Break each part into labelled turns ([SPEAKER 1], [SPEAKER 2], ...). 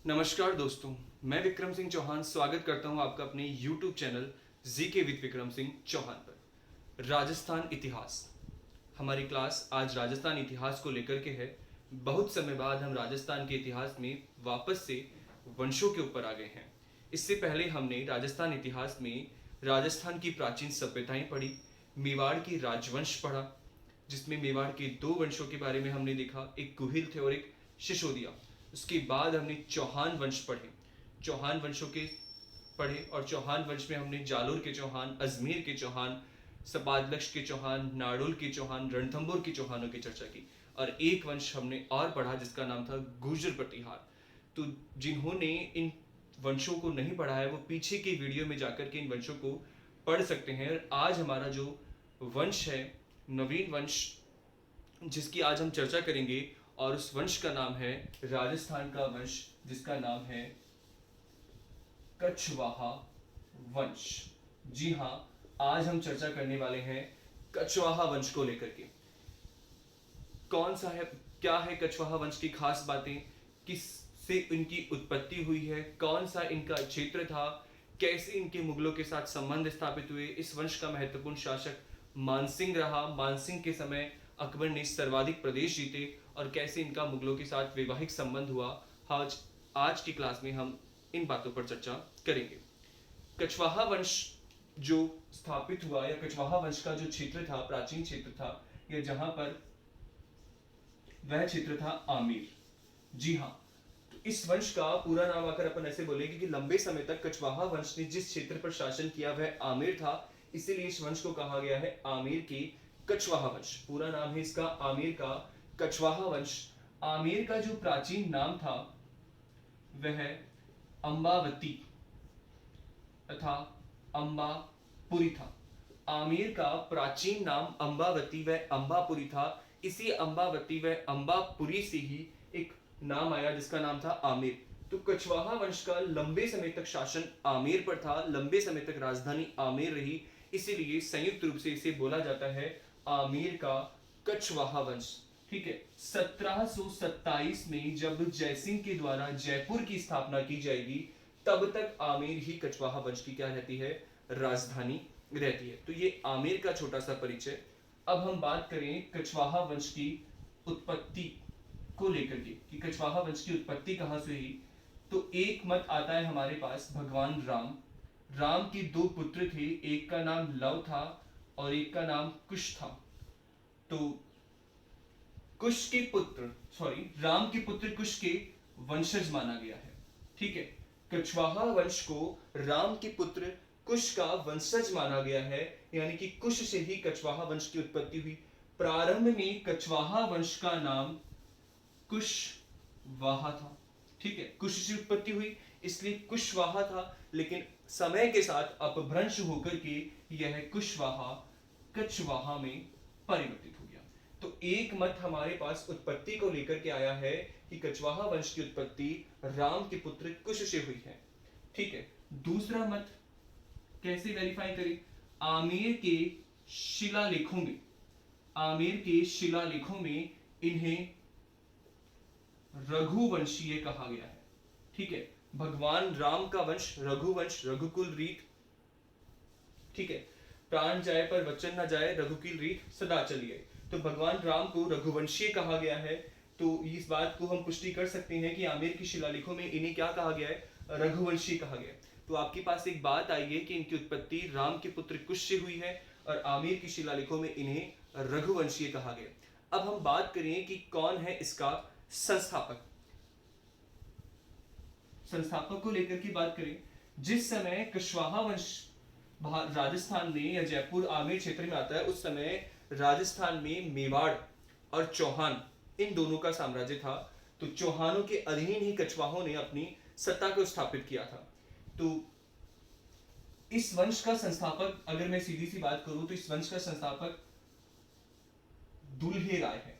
[SPEAKER 1] नमस्कार दोस्तों, मैं विक्रम सिंह चौहान स्वागत करता हूं आपका अपने YouTube channel GK with Vikram Singh Chauhan पर। राजस्थान इतिहास, हमारी क्लास आज राजस्थान इतिहास को लेकर के है। बहुत समय बाद हम राजस्थान के इतिहास में वापस से वंशों के ऊपर आ गए हैं। इससे पहले हमने राजस्थान इतिहास में राजस्थान की प्राचीन सभ्यताएं पढ़ी, मेवाड़ की राजवंश पढ़ा, जिसमें मेवाड़ के दो वंशों के बारे में हमने देखा, एक गुहिल थे और एक शिशोदिया। उसके बाद हमने चौहान वंश पढ़े, चौहान वंशों के पढ़े और चौहान वंश में हमने जालोर के चौहान, अजमेर के चौहान, सपादलक्ष के चौहान, नाड़ोल के चौहान, रणथंभौर के चौहानों की चर्चा की। और एक वंश हमने और पढ़ा जिसका नाम था गुर्जर प्रतिहार। तो जिन्होंने इन वंशों को नहीं पढ़ा है वो पीछे के वीडियो में जाकर के इन वंशों को पढ़ सकते हैं। और आज हमारा जो वंश है, नवीन वंश, जिसकी आज हम चर्चा करेंगे, और उस वंश का नाम है राजस्थान का वंश, जिसका नाम है कछवाहा वंश। जी हाँ, आज हम चर्चा करने वाले हैं कछवाहा वंश को लेकर के। कौन सा है, क्या है कछवाहा वंश की खास बातें, किससे इनकी उत्पत्ति हुई है, कौन सा इनका क्षेत्र था, कैसे इनके मुगलों के साथ संबंध स्थापित हुए, इस वंश का महत्वपूर्ण शासक मानसिंह रहा, मानसिंह के समय अकबर ने सर्वाधिक प्रदेश जीते, और कैसे इनका मुगलों के साथ वैवाहिक संबंध हुआ। आज की क्लास में हम इन बातों पर चर्चा करेंगे। कछवाहा वंश जो स्थापित हुआ, या कछवाहा वंश का जो क्षेत्र था, प्राचीन क्षेत्र था, या जहां पर वह क्षेत्र था आमेर। जी हाँ, तो इस वंश का पूरा नाम आकर अपन ऐसे बोलेंगे कि लंबे समय तक कछवाहा वंश ने जिस क्षेत्र पर शासन किया वह आमेर था, इसीलिए इस वंश को कहा गया है आमेर की कछवाहा वंश। पूरा नाम है इसका आमेर का कछवाहा वंश। आमेर का जो प्राचीन नाम था वह अंबावती तथा अंबापुरी था। आमेर का प्राचीन नाम अंबावती व अंबापुरी था। इसी अंबावती व अंबापुरी से ही एक नाम आया जिसका नाम था आमेर। तो कछवाहा वंश का लंबे समय तक शासन आमेर पर था, लंबे समय तक राजधानी आमेर रही, इसीलिए संयुक्त रूप से इसे बोला जाता है आमेर का कछवाहा वंश। ठीक है, 1727 में जब जयसिंह के द्वारा जयपुर की स्थापना की जाएगी, तब तक आमेर ही कछवाहा वंश की क्या रहती है, राजधानी रहती है। तो ये आमेर का छोटा सा परिचय। अब हम बात करें कछवाहा वंश की उत्पत्ति को लेकर के कि कछवाहा वंश की उत्पत्ति कहां से हुई। तो एक मत आता है हमारे पास, भगवान राम, राम के दो पुत्र थे, एक का नाम लव था और एक का नाम कुश था। तो कुश के पुत्र, राम के पुत्र कुश के वंशज माना गया है। ठीक है, कछवाहा वंश को राम के पुत्र कुश का वंशज माना गया है, यानी कि कुश से ही कछवाहा वंश की उत्पत्ति हुई। प्रारंभ में कछवाहा वंश का नाम कुशवाहा था। ठीक है, कुश से उत्पत्ति हुई इसलिए कुशवाहा था, लेकिन समय के साथ अपभ्रंश होकर के यह कुशवाहा कछवाहा में परिवर्तित हो गया। तो एक मत हमारे पास उत्पत्ति को लेकर के आया है कि कछवाहा वंश की उत्पत्ति राम के पुत्र कुश से हुई है। ठीक है, दूसरा मत कैसे वेरीफाई करें, आमेर के शिलालेखों में, आमेर के शिलालेखों में इन्हें रघुवंशीय कहा गया है। ठीक है, भगवान राम का वंश रघुवंश, रघुकुल रीत। ठीक है, प्राण जाए पर वचन न जाए, रघुकुल रीत सदा चलिए। तो भगवान राम को रघुवंशीय कहा गया है। तो इस बात को हम पुष्टि कर सकते हैं कि आमेर के शिलालेखों में इन्हें क्या कहा गया है, रघुवंशी कहा गया है। तो आपके पास एक बात आई है कि इनकी उत्पत्ति राम के पुत्र कुश से हुई है और आमेर के शिलालेखों में इन्हें रघुवंशीय कहा गया। अब हम बात करें कि कौन है इसका संस्थापक। संस्थापक को लेकर की बात करें, जिस समय कछवाहा वंश राजस्थान में या जयपुर आमेर क्षेत्र में आता है, उस समय राजस्थान में मेवाड़ और चौहान, इन दोनों का साम्राज्य था। तो चौहानों के अधीन ही कछवाहों ने अपनी सत्ता को स्थापित किया था। तो इस वंश का संस्थापक, अगर मैं सीधी सी बात करूं तो इस वंश का संस्थापक दुल्हे राय है।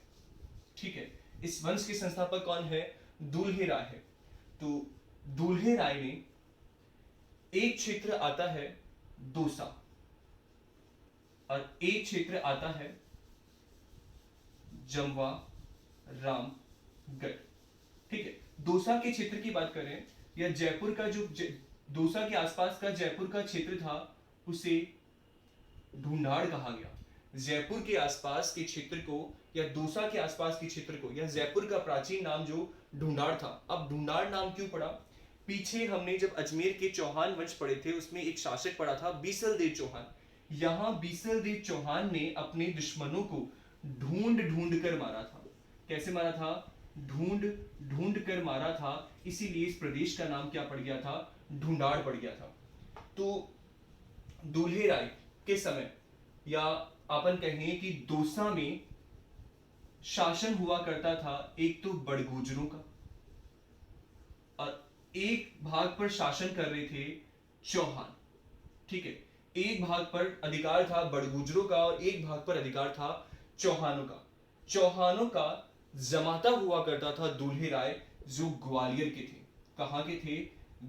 [SPEAKER 1] ठीक है, इस वंश के संस्थापक कौन है, दुल्हे राय है। तो दुल्हे राय ने एक क्षेत्र आता है दौसा और एक क्षेत्र आता है जमवा रामगढ़। ठीक है, दौसा के क्षेत्र की बात करें या जयपुर का जो दौसा के आसपास का जयपुर का क्षेत्र था उसे ढूंढाड़ कहा गया। जयपुर के आसपास के क्षेत्र को या दौसा के आसपास के क्षेत्र को या जयपुर का प्राचीन नाम जो ढूंढाड़ था। अब ढूंढाड़ नाम क्यों पड़ा? पीछे हमने जब अजमेर के चौहान वंश पढ़े थे उसमें एक शासक पड़ा था बीसल देव चौहान। यहां बीसल देव चौहान ने अपने दुश्मनों को ढूंढ ढूंढ कर मारा था। कैसे मारा था? ढूंढ ढूंढ कर मारा था, इसीलिए इस प्रदेश का नाम क्या पड़ गया था? ढूंढाड़ पड़ गया था। तो दूल्हे राय के समय या अपन कहें कि दौसा में शासन हुआ करता था एक तो बड़गुजरों का और एक भाग पर शासन कर रहे थे चौहान। ठीक है, एक भाग पर अधिकार था बड़गुजरों का और एक भाग पर अधिकार था चौहानों का। चौहानों का जमाता हुआ करता था दूल्हे राय जो ग्वालियर के थे। कहां के थे?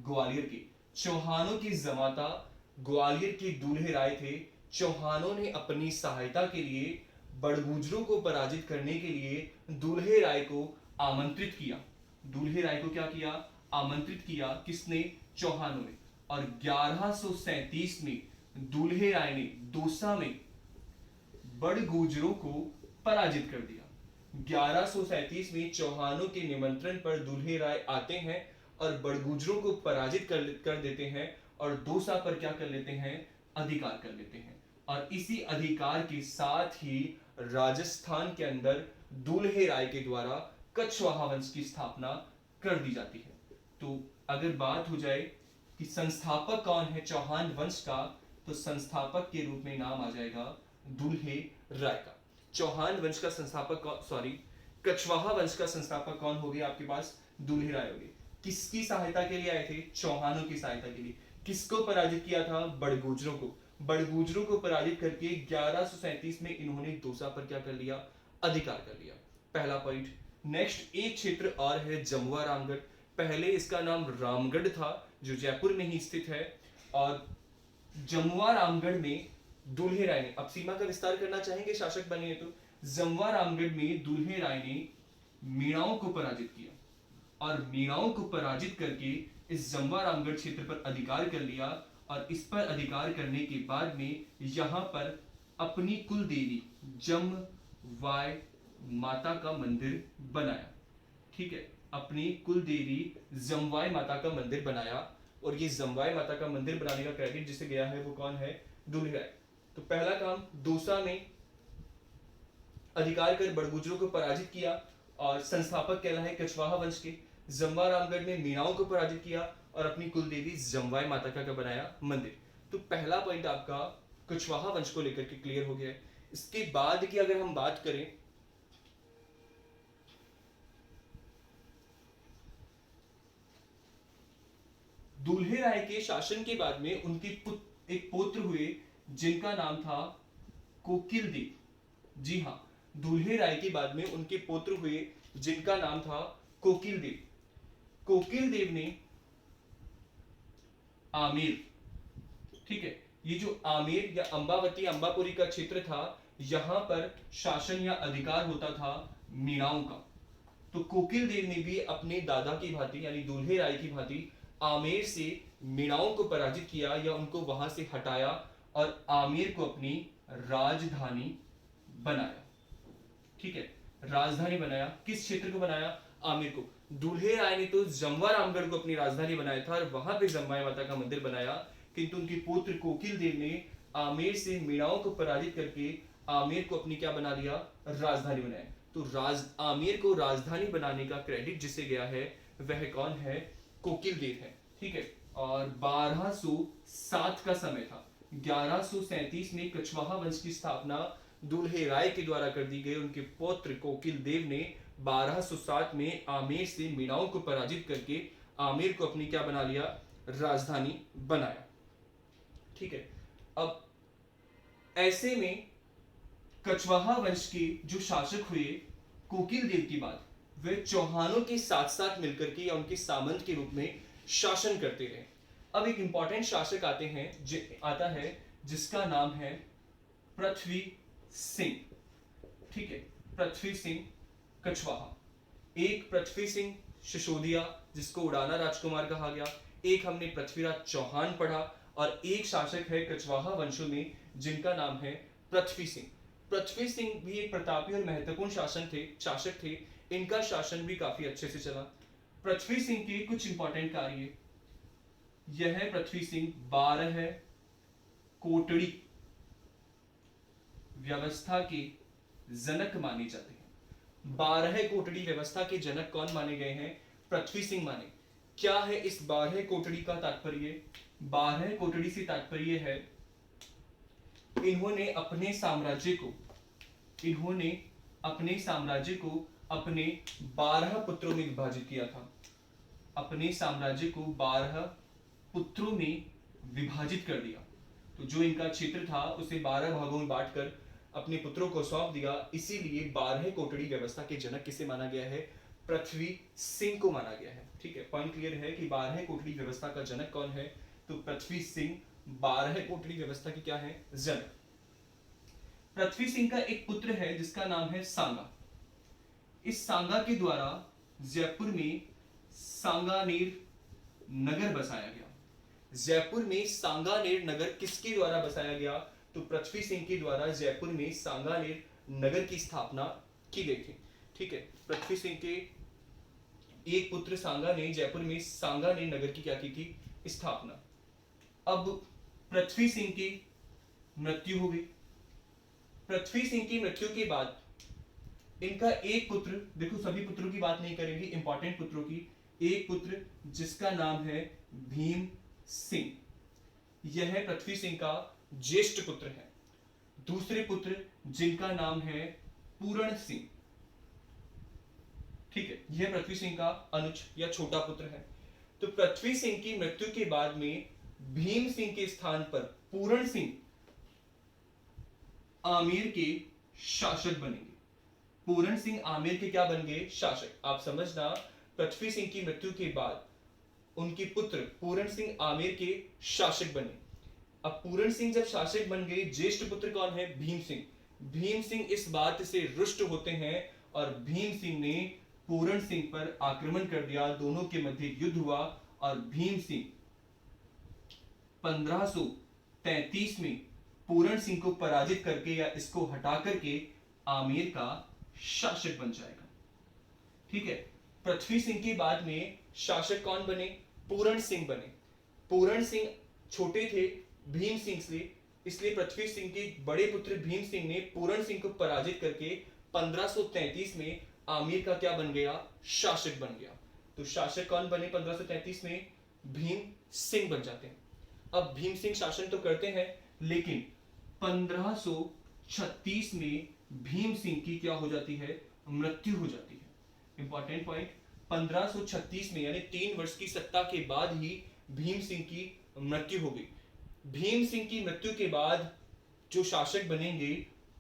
[SPEAKER 1] ग्वालियर के। चौहानों की जमाता ग्वालियर के दूल्हे राय थे। चौहानों ने अपनी सहायता के लिए बड़गुजरों को पराजित करने के लिए दूल्हे राय को आमंत्रित किया। दूल्हे राय को क्या किया? आमंत्रित किया। किसने? चौहानों ने। और 1137 में दूल्हे राय ने दौसा में बड़गुजरों को पराजित कर दिया। 1137 में चौहानों के निमंत्रण पर दूल्हे राय आते हैं और बड़गुजरों को पराजित कर देते हैं और दौसा पर क्या कर लेते हैं? अधिकार कर लेते हैं। और इसी अधिकार के साथ ही राजस्थान के अंदर दूल्हे राय के द्वारा कछवाहा वंश की स्थापना कर दी जाती है। तो अगर बात हो जाए कि संस्थापक कौन है चौहान वंश का, तो संस्थापक के रूप में नाम आ जाएगा दूल्हे राय का। चौहान वंश का संस्थापक कछवाहा वंश का संस्थापक कौन हो गया आपके पास? दूल्हे राय हो गए। किसकी सहायता के लिए आए थे? चौहानों की सहायता के लिए। किसको पराजित किया था? बड़गुजरों को। बड़गुजरों को पराजित करके 1137 में इन्होंने दौसा पर क्या कर लिया? अधिकार कर लिया। पहला पॉइंट। नेक्स्ट एक क्षेत्र और है जमुआ रामगढ़। पहले इसका नाम रामगढ़ था जो जयपुर में ही स्थित है। और जमुआ रामगढ़ में दूल्हे राय ने, अब सीमा का विस्तार करना चाहेंगे शासक बने तो, जमुआ रामगढ़ में दूल्हे राय ने मीणाओं को पराजित किया और मीणाओं को पराजित करके इस जमुआ रामगढ़ क्षेत्र पर अधिकार कर लिया। और इस पर अधिकार करने के बाद में यहां पर अपनी कुल देवी जमवाय माता का मंदिर बनाया। ठीक है, अपनी कुल देवी जमवाय माता का मंदिर बनाया। और ये जमवाय माता का मंदिर बनाने का क्रेडिट जिसे गया है वो कौन है? दूल्हे राय। तो पहला काम, दौसा में अधिकार कर बड़गुजरों को पराजित किया और संस्थापक कहलाए कछवाहा वंश के। जमुआ रामगढ़ में मीणाओं को पराजित किया और अपनी कुल देवी जमवाय माता का बनाया मंदिर। तो पहला पॉइंट आपका कछवाहा वंश को लेकर के क्लियर हो गया है। इसके बाद की अगर हम बात करें, दूल्हे राय के शासन के बाद में उनके एक पुत्र हुए जिनका नाम था कोकिल देव। जी हां, दूल्हे राय के बाद में उनके पुत्र हुए जिनका नाम था कोकिल देव। कोकिल देव ने आमेर, ठीक है, ये जो आमेर या अंबावती अंबापुरी का क्षेत्र था यहां पर शासन या अधिकार होता था मीणाओं का। तो कोकिल देव ने भी अपने दादा की भांति यानी दूल्हे राय की भांति आमेर से मीणाओं को पराजित किया या उनको वहां से हटाया और आमेर को अपनी राजधानी बनाया। ठीक है, राजधानी बनाया। किस क्षेत्र को बनाया? आमेर को। दूल्हे राय ने तो जमुआ रामगढ़ को अपनी राजधानी बनाया था और वहां पे जमवाय माता का मंदिर बनाया, किंतु उनके पुत्र कोकिल देव ने आमेर से मीणाओं को पराजित करके आमेर को अपनी क्या बना लिया? राजधानी बनाया। तो आमेर को राजधानी बनाने का क्रेडिट जिसे गया है वह कौन है? कोकिल देव है। ठीक है, और 1207 का समय था। 1137 में कछवाहा वंश की स्थापना दूल्हे राय के द्वारा कर दी गई। उनके पौत्र कोकिल देव ने 1207 में आमेर से मीणाओं को पराजित करके आमेर को अपनी क्या बना लिया? राजधानी बनाया। ठीक है, अब ऐसे में कछवाहा वंश के जो शासक हुए कोकिल देव की बात, वे चौहानों के साथ साथ मिलकर के या उनके सामंत के रूप में शासन करते रहे। अब एक इंपॉर्टेंट शासक आता है जिसका नाम है पृथ्वी सिंह। ठीक है, पृथ्वी सिंह कछवाहा। एक पृथ्वी सिंह सिसोदिया जिसको उड़ाना राजकुमार कहा गया, एक हमने पृथ्वीराज चौहान पढ़ा, और एक शासक है कछवाहा वंशों में जिनका नाम है पृथ्वी सिंह। पृथ्वी सिंह भी एक प्रतापी और महत्वपूर्ण शासक थे। इनका शासन भी काफी अच्छे से चला। पृथ्वी सिंह के कुछ इंपॉर्टेंट कार्य, यह पृथ्वी सिंह 12 कोटड़ी व्यवस्था के जनक माने जाते हैं। 12 कोटड़ी व्यवस्था के जनक कौन माने गए हैं? पृथ्वी सिंह माने। क्या है इस 12 कोटड़ी का तात्पर्य? 12 कोटड़ी से तात्पर्य है इन्होंने अपने साम्राज्य को अपने 12 पुत्रों में विभाजित किया था। अपने साम्राज्य को 12 पुत्रों में विभाजित कर दिया। तो जो इनका क्षेत्र था उसे 12 भागों में बांटकर अपने पुत्रों को सौंप दिया। इसीलिए 12 कोटड़ी व्यवस्था के जनक किसे माना गया है? पृथ्वी सिंह को माना गया है। ठीक है, पॉइंट क्लियर है कि 12 कोटड़ी व्यवस्था का जनक कौन है? तो पृथ्वी सिंह 12 कोटड़ी व्यवस्था की क्या है? जनक। पृथ्वी सिंह का एक पुत्र है जिसका नाम है सांगा। इस सांगा के द्वारा जयपुर में सांगानेर नगर बसाया गया। जयपुर में सांगानेर नगर किसके द्वारा बसाया गया? तो पृथ्वी सिंह के द्वारा जयपुर में सांगानेर नगर की स्थापना की गई थी। ठीक है, पृथ्वी सिंह के एक पुत्र सांगा ने जयपुर में सांगानेर नगर की क्या की थी? स्थापना। अब पृथ्वी सिंह की मृत्यु हो गई। पृथ्वी सिंह की मृत्यु के बाद इनका एक पुत्र, देखो सभी पुत्रों की बात नहीं करेंगे, इंपॉर्टेंट पुत्रों की, एक पुत्र जिसका नाम है भीम सिंह, यह पृथ्वी सिंह का ज्येष्ठ पुत्र है। दूसरे पुत्र जिनका नाम है पूर्ण सिंह, ठीक है, यह पृथ्वी सिंह का अनुज या छोटा पुत्र है। तो पृथ्वी सिंह की मृत्यु के बाद में भीम सिंह के स्थान पर पूर्ण सिंह आमेर के शासक बनेंगे। पूर्ण सिंह आमेर के क्या बन गए? शासक। आप समझना, पृथ्वी सिंह की मृत्यु के बाद उनके पुत्र पूर्ण सिंह आमेर के शासक बने। अब पूर्ण सिंह जब शासक बन गए, ज्येष्ठ पुत्र कौन है? भीम सिंह। भीम सिंह इस बात से रुष्ट होते हैं और भीम सिंह ने पूर्ण सिंह पर आक्रमण कर दिया। दोनों के मध्य युद्ध हुआ और भीम सिंह 1533 में पूर्ण सिंह को पराजित करके या इसको हटा करके आमेर का शासक बन जाएगा। ठीक है, पृथ्वी सिंह के बाद में शासक कौन बने? पूर्ण सिंह बने। पूर्ण सिंह छोटे थे भीम सिंह से, इसलिए पृथ्वी सिंह के बड़े पुत्र भीम सिंह ने पूर्ण सिंह को पराजित करके 1533 में आमेर का क्या बन गया? शासक बन गया। तो शासक कौन बने 1533 में? भीम सिंह बन जाते हैं। अब भीम सिंह शासन तो करते हैं, लेकिन 1536 में भीम सिंह की क्या हो जाती है? मृत्यु हो जाती है। इंपॉर्टेंट पॉइंट, 1536 में यानी 3 वर्ष की सत्ता के बाद ही भीम सिंह की मृत्यु हो गई। भीम सिंह की मृत्यु के बाद जो शासक बनेंगे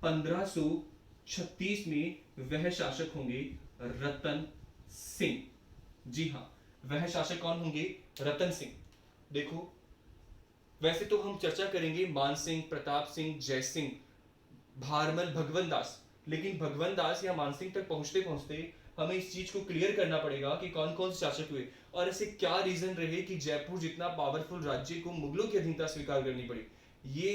[SPEAKER 1] 1536 में, वह शासक होंगे रतन सिंह। जी हां, वह शासक कौन होंगे? रतन सिंह। देखो, वैसे तो हम चर्चा करेंगे मान सिंह, प्रताप सिंह, जय सिंह, भारमल, भगवंत दास, लेकिन भगवंत दास या मान सिंह तक पहुंचते पहुंचते हमें इस चीज को क्लियर करना पड़ेगा कि कौन कौन से शासक हुए और ऐसे क्या रीजन रहे कि जयपुर जितना पावरफुल राज्य को मुगलों की अधीनता स्वीकार करनी पड़ी। ये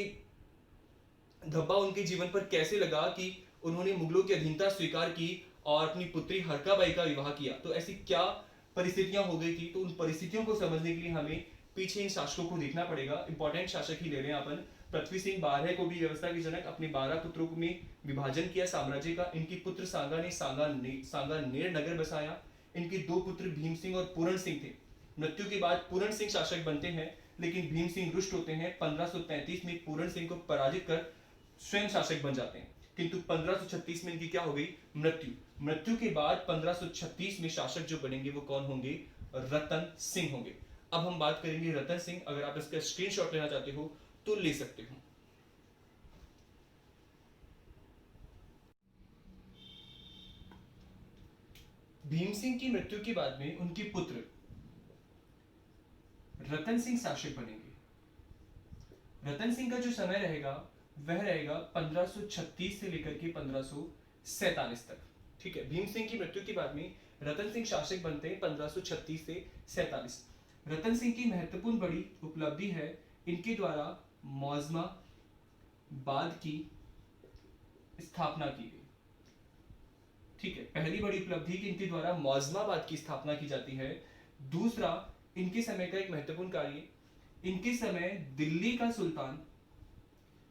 [SPEAKER 1] धब्बा उनके जीवन पर कैसे लगा कि उन्होंने मुगलों की अधीनता स्वीकार की और अपनी पुत्री हरकाबाई का विवाह किया। तो ऐसी क्या परिस्थितियां हो गई थी, तो उन परिस्थितियों को समझने के लिए हमें पीछे इन शासकों को देखना पड़ेगा। इंपॉर्टेंट शासक ही ले रहे हैं अपन। पृथ्वी सिंह 12 को भी व्यवस्था के जनक, अपने 12 पुत्रों में विभाजन किया साम्राज्य का। इनके पुत्र सांगा ने सांगानेर नगर बसाया। इनके 2 पुत्र भीम सिंह और पूर्ण सिंह थे। मृत्यु के बाद पूर्ण सिंह शासक बनते हैं, लेकिन भीम सिंह रुष्ट होते हैं। 1533 में पूर्ण सिंह को पराजित कर स्वयं शासक बन जाते हैं, किंतु 1536 में इनकी क्या हो गई? मृत्यु के बाद 1536 में शासक जो बनेंगे वो कौन होंगे? रतन सिंह होंगे। अब हम बात करेंगे रतन सिंह। अगर आप इसका स्क्रीनशॉट लेना चाहते हो तो ले सकते हो। भीम सिंह की मृत्यु के बाद में उनके पुत्र रतन सिंह शासक बनेंगे। रतन सिंह का जो समय रहेगा वह रहेगा 1536 से लेकर के 1547 तक। ठीक है, भीम सिंह की मृत्यु के बाद में रतन सिंह शासक बनते हैं 1536 से 47। रतन सिंह की महत्वपूर्ण बड़ी उपलब्धि है इनके द्वारा मौजमाबाद की स्थापना की गई। ठीक है, पहली बड़ी उपलब्धि कि इनके द्वारा मौजमाबाद की स्थापना की जाती है। दूसरा, इनके समय का एक महत्वपूर्ण कार्य, इनके समय दिल्ली का सुल्तान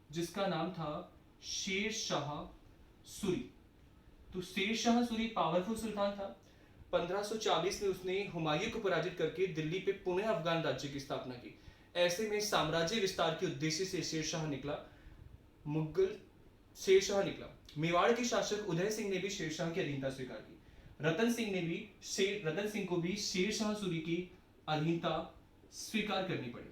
[SPEAKER 1] जिसका नाम था शेर शाह सूरी, तो शेर शाह सूरी पावरफुल सुल्तान था। 1540 में उसने हुमायूं को पराजित करके दिल्ली पे पुनः अफगान राज्य की स्थापना की। ऐसे में साम्राज्य विस्तार के उद्देश्य से शेरशाह निकला, मुगल शेरशाह निकला। मेवाड़ के शासक उदय सिंह ने भी शेरशाह की अधीनता स्वीकार की। रतन सिंह को भी शेरशाह सूरी की अधीनता स्वीकार करनी पड़ी।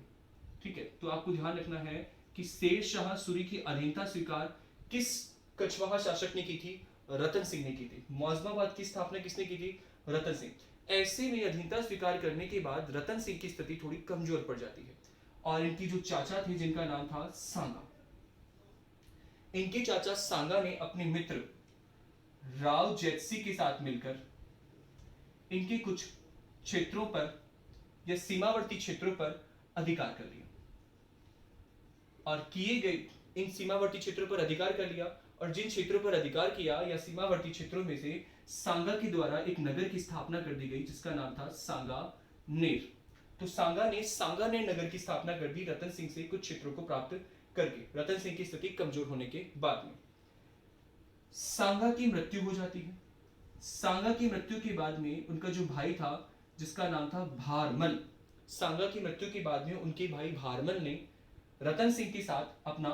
[SPEAKER 1] ठीक है, तो आपको ध्यान रखना है कि शेरशाह सूरी की अधीनता स्वीकार किस कछवाहा शासक ने की थी? रतन सिंह ने की थी। मौजमाबाद की स्थापना किसने की थी? रतन सिंह। ऐसे में अधीनता स्वीकार करने के बाद रतन सिंह की स्थिति थोड़ी कमजोर पड़ जाती है और इनकी जो चाचा थे जिनका नाम था सांगा, इनके चाचा सांगा ने अपने मित्र राव जेत्सी के साथ मिलकर इनके कुछ क्षेत्रों पर या सीमावर्ती क्षेत्रों पर अधिकार कर लिया और किए गए इन सीमावर्ती क्षेत्रों पर अधिकार कर लिया और जिन क्षेत्रों पर अधिकार किया या सीमावर्ती क्षेत्रों में से सांगा के द्वारा एक नगर की स्थापना कर दी गई जिसका नाम था सांगानेर। तो सांगानेर नगर की स्थापना कर दी रतन सिंह से कुछ क्षेत्रों को प्राप्त करके। रतन सिंह की स्थिति कमजोर होने के बाद में सांगा की मृत्यु हो जाती है। सांगा की मृत्यु के बाद में उनका जो भाई था जिसका नाम था भारमल, सांगा की मृत्यु के बाद में उनके भाई भारमल ने रतन सिंह के साथ अपना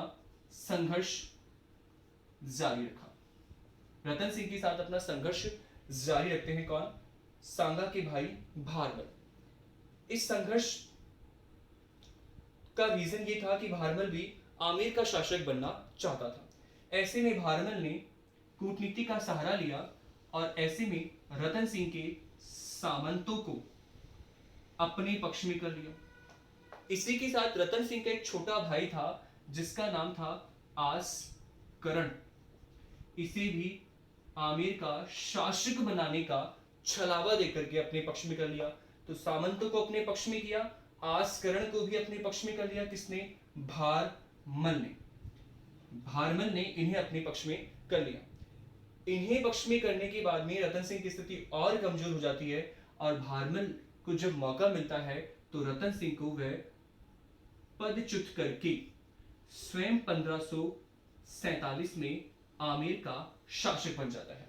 [SPEAKER 1] संघर्ष जारी रखा। रतन सिंह के साथ अपना संघर्ष जारी रखते हैं कौन? सांगा के भाई भारमल। इस संघर्ष का रीजन ये था कि भारमल भी आमेर का शासक बनना चाहता था। ऐसे में भारमल ने कूटनीति का सहारा लिया और ऐसे में रतन सिंह के सामंतों को अपने पक्ष में कर लिया। इसी के साथ रतन सिंह का एक छोटा भाई था जिसका नाम था आसकरण, इसे भी आमेर का शासक बनाने का छलावा देकर के अपने पक्ष में कर लिया। तो सामंतों को अपने पक्ष में किया, आसकरण को भी अपने पक्ष में कर लिया। किसने? भारमल ने इन्हें अपने पक्ष में कर लिया। इन्हें पक्ष में करने के बाद में रतन सिंह की स्थिति और कमजोर हो जाती है और भारमल को जब मौका मिलता है तो रतन सिंह को वह पदच्युत करके स्वयं 1547 में आमेर का शासक बन जाता है।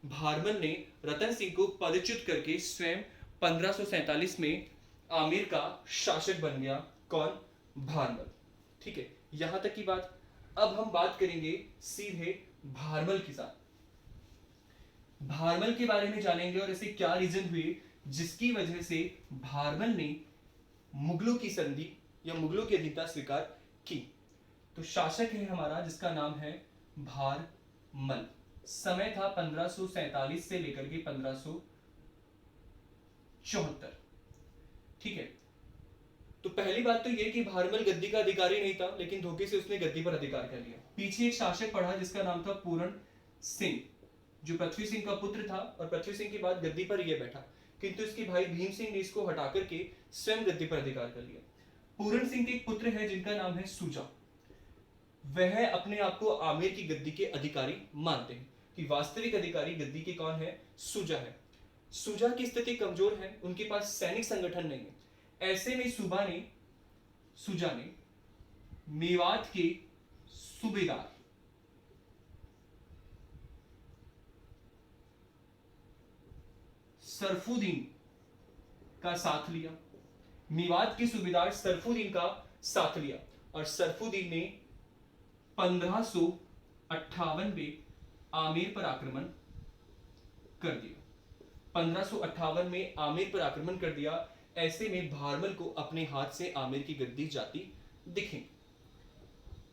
[SPEAKER 1] भारमल ने रतन सिंह को पदच्युत करके स्वयं 1547 में आमेर का शासक बन गया। कौन? भारमल। ठीक है, यहां तक की बात। अब हम बात करेंगे सीधे भारमल के साथ, भारमल के बारे में जानेंगे और ऐसे क्या रीजन हुए जिसकी वजह से भारमल ने मुगलों की संधि या मुगलों की अधीनता स्वीकार की। तो शासक है हमारा जिसका नाम है भारमल। समय था 1547 से लेकर के 1574। ठीक है, तो पहली बात तो यह कि भारमल गद्दी का अधिकारी नहीं था लेकिन धोखे से उसने गद्दी पर अधिकार कर लिया। पीछे एक शासक पढ़ा जिसका नाम था पूरण सिंह, जो पृथ्वी सिंह का पुत्र था और पृथ्वी सिंह के बाद गद्दी पर यह बैठा, किंतु इसके भाई भीम सिंह ने इसको हटा करके स्वयं गद्दी पर अधिकार कर लिया। पूरण सिंह के एक पुत्र है जिनका नाम है सूजा। वह अपने आप को आमेर की गद्दी के अधिकारी मानते हैं कि वास्तविक अधिकारी गद्दी के कौन है? सूजा है। सूजा की स्थिति कमजोर है, उनके पास सैनिक संगठन नहीं है। ऐसे में सूजा ने मेवात के सूबेदार सरफुद्दीन का साथ लिया। मेवात के सूबेदार सरफुद्दीन का साथ लिया और सरफुद्दीन ने 1558 में आमेर पर आक्रमण कर दिया। 1558 में आमेर पर आक्रमण कर दिया। ऐसे में भारमल को अपने हाथ से आमेर की गद्दी जाती दिखी।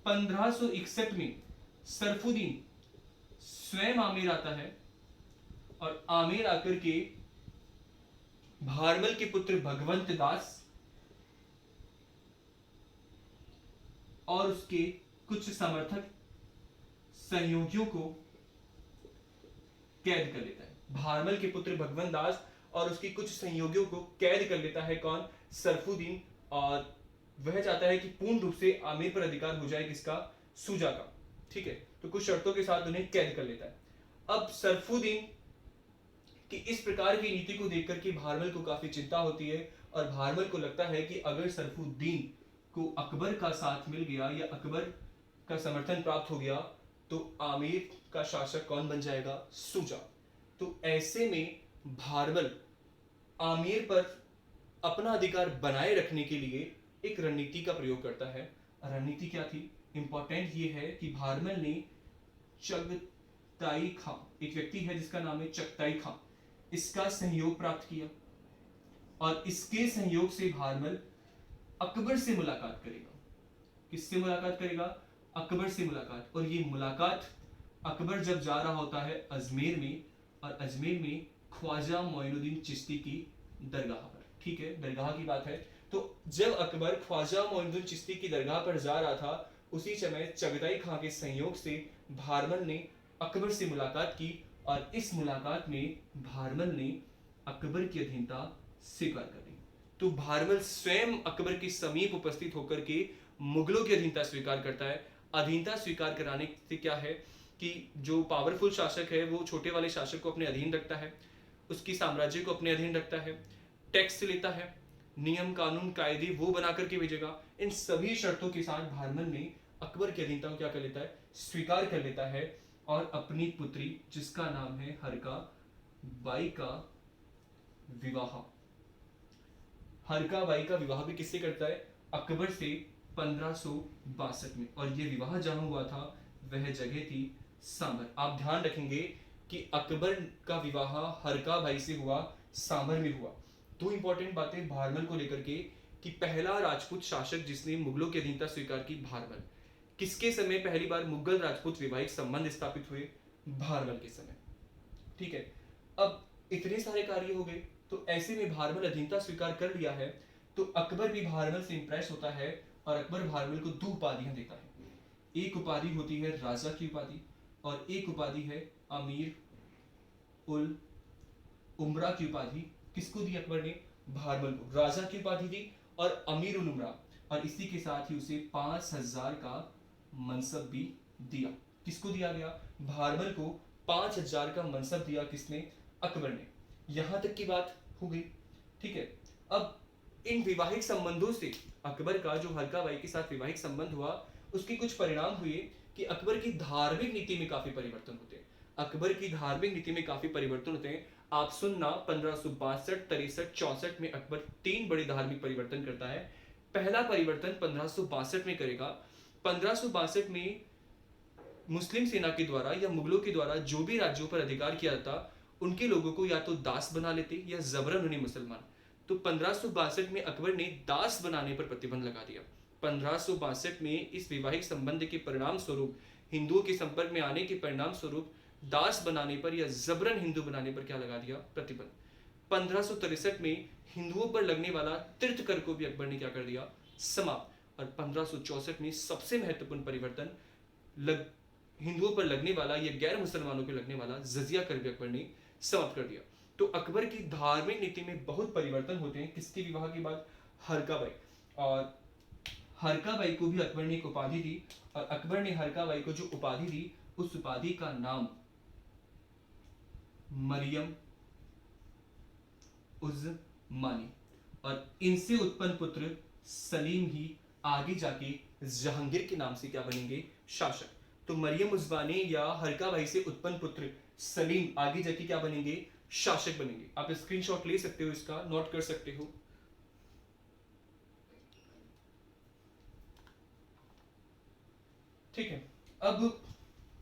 [SPEAKER 1] 1561 में सरफुद्दीन स्वयं आमेर आता है और आमेर आकर के भारमल के पुत्र भगवंत दास और उसके कुछ समर्थक सहयोगियों को कैद कर लेता है। भारमल के पुत्र भगवंत दास और उसकी कुछ सहयोगियों को कैद कर लेता है कौन? सरफुद्दीन। और वह चाहता है कि पूर्ण रूप से आमेर पर अधिकार हो जाए किसका? सूजा का। ठीक है, तो कुछ शर्तों के साथ उन्हें कैद कर लेता है। अब सरफुद्दीन कि इस प्रकार की नीति को देखकर के भारमल को काफी चिंता होती है और भारमल को लगता है कि अगर सरफुद्दीन को अकबर का साथ मिल गया या अकबर का समर्थन प्राप्त हो गया तो आमेर का शासक कौन बन जाएगा? सूजा। तो ऐसे में भारमल आमेर पर अपना अधिकार बनाए रखने के लिए एक रणनीति का प्रयोग करता है। रणनीति क्या थी? इंपॉर्टेंट ये है कि भारमल ने चगताई खां, एक व्यक्ति है जिसका नाम है चगताई खां, इसका सहयोग प्राप्त किया और इसके सहयोग से भारमल अकबर से मुलाकात करेगा। किससे मुलाकात करेगा? अकबर से मुलाकात। और ये मुलाकात अकबर जब जा रहा होता है अजमेर में, और अजमेर में ख्वाजा मोइनुद्दीन चिश्ती की दरगाह पर। ठीक है, दरगाह की बात है। तो जब अकबर ख्वाजा मोइनुद्दीन चिश्ती की दरगाह पर जा रहा था उसी समय चगताई खां के संयोग से भारमल ने अकबर से मुलाकात की और इस मुलाकात में भारमल ने अकबर की अधीनता स्वीकार कर ली। तो भारमल स्वयं अकबर के समीप उपस्थित होकर के मुगलों की अधीनता स्वीकार करता है। अधीनता स्वीकार कराने से क्या है कि जो पावरफुल शासक है वो छोटे वाले शासक को अपने अधीन रखता है, उसकी साम्राज्य को अपने अधीन रखता है, टैक्स लेता है, नियम कानून कायदे वो बना करके भेजेगा। इन सभी शर्तों के साथ भारमल ने अकबर की अधीनता को क्या कर लेता है? स्वीकार कर लेता है और अपनी पुत्री जिसका नाम है हरका बाई का विवाह, हरका बाई का विवाह भी किससे करता है? अकबर से 1562 में। और ये विवाह जहां हुआ था वह जगह थी सांभर। आप ध्यान रखेंगे कि अकबर का विवाह हरका बाई से हुआ, सांभर में हुआ। दो इंपॉर्टेंट बातें भारमल को लेकर के कि पहला राजपूत शासक जिसने मुगलों की अधीनता स्वीकार की, भारमल। किसके समय पहली बार मुगल राजपूत वैवाहिक संबंध स्थापित हुए? भारमल के समय। ठीक है, अब इतने सारे कार्य हो गए तो ऐसे में भारमल अधीनता स्वीकार कर लिया है तो अकबर भी भारमल से इंप्रेस होता है और अकबर भारमल को दो उपाधियां देता है। एक उपाधि होती है राजा की उपाधि और एक उपाधि है अमीर उल उमरा की उपाधि। किसको दी अकबर ने? भारमल को राजा की उपाधि दी और अमीर उल उमरा, और इसी के साथ ही उसे 5000 का मनसब भी दिया। किसको दिया गया? भारमल को 5000 का मनसब दिया। किसने? अकबर ने। यहां तक की बात हो गई। ठीक है, अब इन वैवाहिक संबंधों से अकबर का जो हरका बाई के साथ वैवाहिक संबंध हुआ उसके कुछ परिणाम हुए कि अकबर की धार्मिक नीति में काफी परिवर्तन होते हैं। अकबर की धार्मिक नीति में काफी परिवर्तन होते हैं। आप सुनना, 1562, 63, 64 में अकबर 3 बड़े धार्मिक परिवर्तन करता है। पहला परिवर्तन 1562 में करेगा। 1562 में मुस्लिम सेना के द्वारा या मुगलों के द्वारा जो भी राज्यों पर अधिकार किया जाता उनके लोगों को या तो दास बना लेते या जबरन उन्हें मुसलमान। तो 1562 में अकबर ने दास बनाने पर प्रतिबंध लगा दिया। 1562 में इस वैवाहिक संबंध के परिणाम स्वरूप, हिंदुओं के संपर्क में आने के परिणाम स्वरूप दास बनाने पर या जबरन हिंदू बनाने पर क्या लगा दिया? प्रतिबंध। 1563 में हिंदुओं पर लगने वाला तीर्थ कर को भी अकबर ने क्या कर दिया? समाप्त। और 1564 में सबसे महत्वपूर्ण परिवर्तन हिंदुओं पर लगने वाला या गैर मुसलमानों पर लगने वाला जजिया कर भी अकबर ने समाप्त कर दिया। तो अकबर की धार्मिक नीति में बहुत परिवर्तन होते हैं। किसके विवाह के बाद? हरका बाई। और हरका बाई को भी अकबर ने एक उपाधि दी और अकबर ने हरका बाई को जो उपाधि दी उस उपाधि का नाम मरियम उज मानी, और इनसे उत्पन्न पुत्र सलीम ही आगे जाके जहांगीर के नाम से क्या बनेंगे? शासक। तो मरियम उज़मानी या हरका बाई से उत्पन्न पुत्र सलीम आगे जाके क्या बनेंगे? शासक बनेंगे। आप स्क्रीनशॉट ले सकते हो, इसका नोट कर सकते हो। ठीक है, अब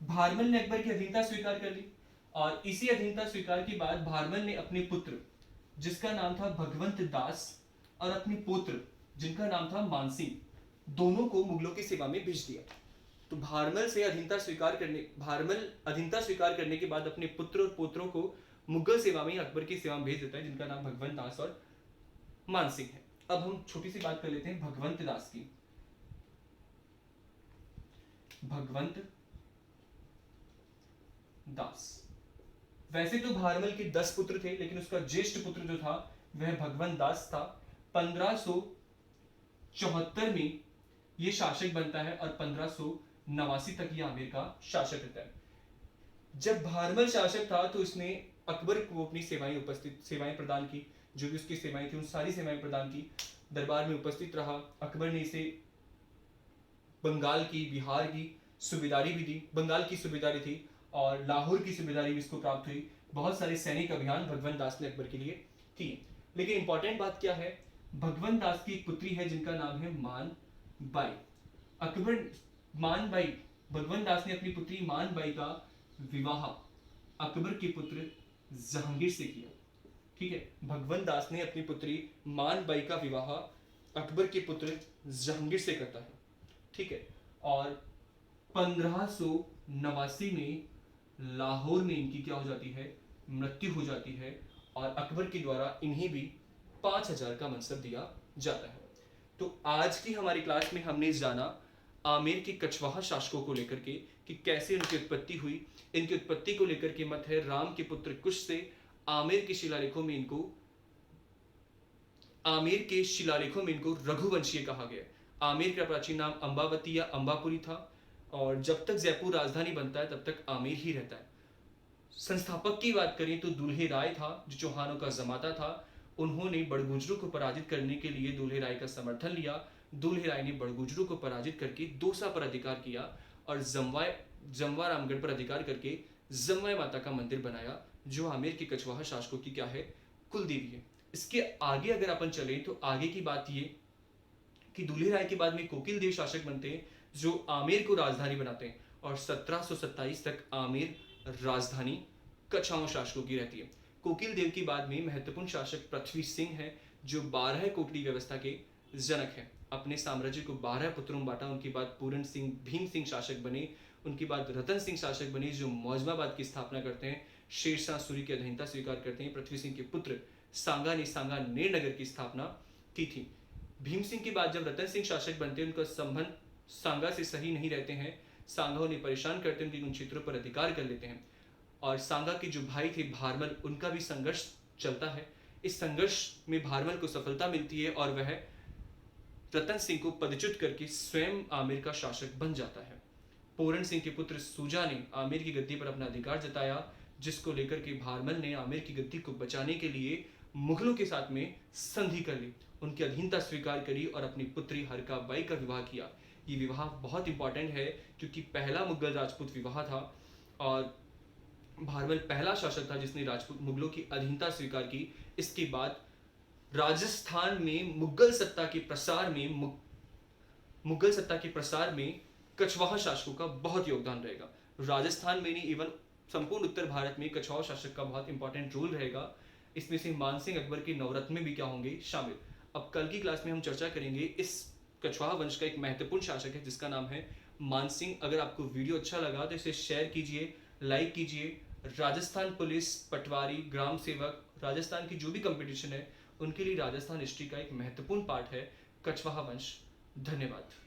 [SPEAKER 1] भारमल ने अकबर की अधीनता स्वीकार कर ली और इसी अधीनता स्वीकार के बाद भारमल ने अपने पुत्र जिसका नाम था भगवंत दास और अपने पुत्र जिनका नाम था मानसिंह, दोनों को मुगलों की सेवा में भेज दिया। तो भारमल अधीनता स्वीकार करने के बाद अपने पुत्र और पोत्रों को मुगल सेवा में अकबर की सेवा में भेज देता है जिनका नाम भगवंत दास और मानसिंह है। अब हम छोटी सी बात कर लेते हैं भगवंत दास की। भगवंत दास वैसे तो भारमल के 10 पुत्र थे, लेकिन उसका ज्येष्ठ पुत्र जो था वह भगवंत दास था। 1574 में ये शासक बनता है और 1589 तक ये आमेर का शासक रहता है। जब भारमल शासक था तो इसने अकबर को अपनी सेवाएं प्रदान की, जो भी उसकी सेवाएं थी उन सारी सेवाएं प्रदान की, दरबार में उपस्थित रहा। अकबर ने इसे बंगाल की, बिहार की सूबेदारी भी दी, बंगाल की सूबेदारी थी और लाहौर की सूबेदारी भी इसको प्राप्त हुई। बहुत सारे सैनिक अभियान भगवंत दास ने अकबर के लिए किए। लेकिन इंपॉर्टेंट बात क्या है, भगवंत दास की एक पुत्री है जिनका नाम है मान बाई। अकबर मान बाई, भगवंत दास ने अपनी पुत्री मान बाई का विवाह अकबर के पुत्र जहांगीर से किया। ठीक है, भगवंत दास ने अपनी पुत्री मान बाई का विवाह अकबर के पुत्र जहांगीर से करता है। ठीक है, और 1589 में लाहौर में इनकी क्या हो जाती है, मृत्यु हो जाती है और अकबर के द्वारा इन्हें भी 5000 का मनसब दिया जाता है। तो आज की हमारी क्लास में हमने जाना आमेर के कछवाहा शासकों को लेकर के कि कैसे इनकी उत्पत्ति हुई। इनकी उत्पत्ति को लेकर के मत है राम के पुत्र कुश से आमेर के शिलालेखों में इनको रघुवंशीय कहा गया। आमेर का प्राचीन नाम अंबावती या अंबापुरी था और जब तक जयपुर राजधानी बनता है तब तक आमेर ही रहता है। संस्थापक की बात करें तो दुल्हे राय था, जो चौहानों का जमाता था। उन्होंने बड़गुजरों को पराजित करने के लिए दुल्हे राय का समर्थन लिया। दुल्हे राय ने बड़गुजरों को पराजित करके दौसा पर अधिकार किया और जमवा रामगढ़ पर अधिकार करके जमवाई माता का मंदिर बनाया, जो आमेर के कछवाहा शासकों की क्या है, कुल देवी है। इसके आगे अगर अपन चले तो आगे की बात ये कि दुल्हे राय के बाद में कोकिल देव शासक बनते हैं, जो आमेर को राजधानी बनाते हैं और 1727 तक आमेर राजधानी कछवाहा शासकों की रहती है। कोकिल देव के बाद में महत्वपूर्ण शासक पृथ्वी सिंह है, जो 12 कोटड़ी व्यवस्था के जनक हैं। अपने साम्राज्य को 12 पुत्रों में बांटा। उनके बाद पूरन सिंह, भीम सिंह शासक बने। उनके बाद रतन सिंह शासक बने, जो मौजमाबाद की स्थापना करते हैं, शेरशाह सूरी की अधीनता स्वीकार करते हैं। पृथ्वी सिंह के पुत्र सांगा ने सांगानेर नगर की स्थापना की थी। भीम सिंह के बाद जब रतन सिंह शासक बनते हैं, उनका संबंध सांगा से सही नहीं रहते हैं। सांगा उन्हें परेशान करते हैं, उन क्षेत्रों पर अधिकार कर लेते हैं और सांगा के जो भाई थे भारमल, उनका भी संघर्ष चलता है। इस संघर्ष में भारमल को सफलता मिलती है और वह रतन सिंह को पदच्युत करके स्वयं आमेर का शासक बन जाता है। पूरन सिंह के पुत्र सूजा ने आमेर की गद्दी पर अपना अधिकार जताया, जिसको लेकर के भारमल ने आमेर की गद्दी को बचाने के लिए मुगलों के साथ में संधि कर ली, उनकी अधीनता स्वीकार करी और अपनी पुत्री हरका बाई का विवाह किया। ये विवाह बहुत इंपॉर्टेंट है क्योंकि पहला मुगल राजपूत विवाह था और भारमल पहला शासक था जिसने राजपूत मुगलों की अधीनता स्वीकार की। इसके बाद राजस्थान में मुगल सत्ता के प्रसार में कछवाहा शासकों का बहुत योगदान रहेगा। राजस्थान में नहीं, इवन संपूर्ण उत्तर भारत में कछवाहा शासक का बहुत इंपॉर्टेंट रोल रहेगा। इसमें से मानसिंह अकबर के नवरत्न में भी क्या होंगे, शामिल। अब कल की क्लास में हम चर्चा करेंगे इस कछवाहा वंश का एक महत्वपूर्ण शासक है जिसका नाम है मानसिंह। अगर आपको वीडियो अच्छा लगा तो इसे शेयर कीजिए, लाइक कीजिए। राजस्थान पुलिस, पटवारी, ग्राम सेवक, राजस्थान की जो भी कंपटीशन है उनके लिए राजस्थान हिस्ट्री का एक महत्वपूर्ण पार्ट है कछवाहा वंश। धन्यवाद।